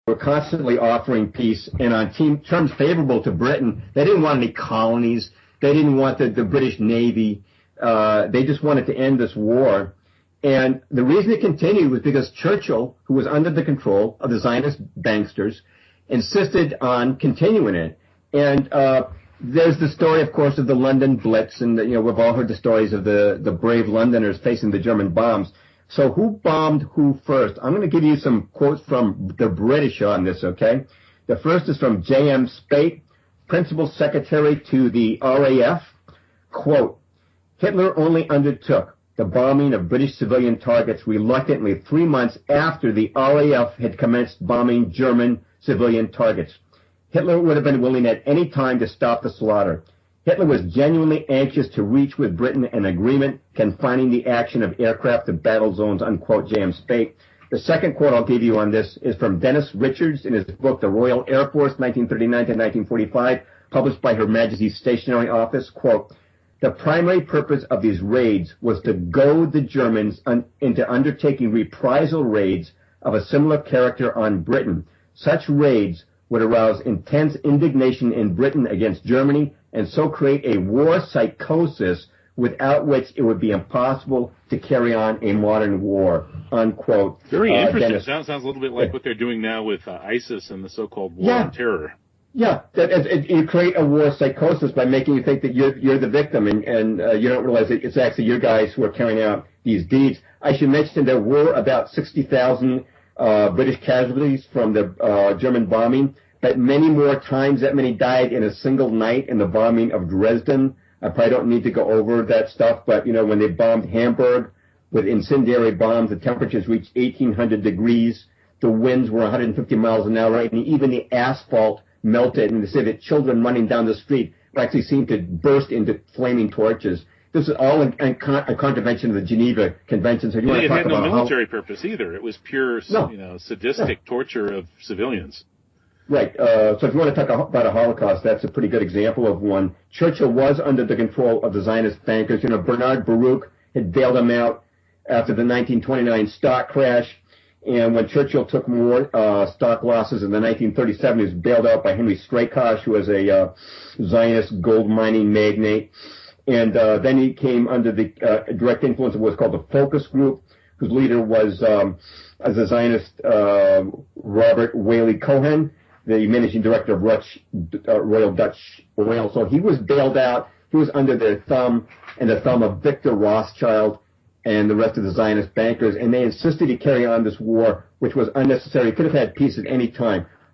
were constantly offering peace and on terms favorable to Britain. They didn't want any colonies. They didn't want the British Navy. They just wanted to end this war. And the reason it continued was because Churchill, who was under the control of the Zionist banksters, insisted on continuing it. And there's the story, of course, of the London Blitz, and we've all heard the stories of the brave Londoners facing the German bombs. So who bombed who first? I'm going to give you some quotes from the British on this, okay? The first is from J.M. Spate, Principal Secretary to the RAF. Quote, Hitler only undertook the bombing of British civilian targets reluctantly 3 months after the RAF had commenced bombing German civilian targets. Hitler would have been willing at any time to stop the slaughter. Hitler was genuinely anxious to reach with Britain an agreement confining the action of aircraft to battle zones, unquote, J.M. Spate. The second quote I'll give you on this is from Dennis Richards in his book, The Royal Air Force, 1939 to 1945, published by Her Majesty's Stationery Office. Quote, the primary purpose of these raids was to goad the Germans into undertaking reprisal raids of a similar character on Britain. Such raids would arouse intense indignation in Britain against Germany and so create a war psychosis without which it would be impossible to carry on a modern war, unquote. Very interesting. Sounds a little bit like what they're doing now with ISIS and the so-called war on terror. Yeah, you create a war psychosis by making you think that you're the victim, and you don't realize that it's actually your guys who are carrying out these deeds. I should mention there were about 60,000 British casualties from the German bombing, but many more times that many died in a single night in the bombing of Dresden. I probably don't need to go over that stuff, but when they bombed Hamburg with incendiary bombs, the temperatures reached 1,800 degrees. The winds were 150 miles an hour, and even the asphalt melted, and they say that children running down the street actually seemed to burst into flaming torches. This is all a contravention of the Geneva Convention. So you want to talk about it had no military purpose either. It was pure, sadistic torture of civilians. Right. So if you want to talk about a Holocaust, that's a pretty good example of one. Churchill was under the control of the Zionist bankers. Bernard Baruch had bailed him out after the 1929 stock crash. And when Churchill took more stock losses in the 1937, he was bailed out by Henry Strakosch, who was a Zionist gold mining magnate. And then he came under the direct influence of what's called the Focus Group, whose leader was as a Zionist Robert Whaley Cohen, the managing director of Royal Dutch Oil. So he was bailed out. He was under their thumb and the thumb of Victor Rothschild and the rest of the Zionist bankers, and they insisted he carry on this war, which was unnecessary. He could have had peace at any time.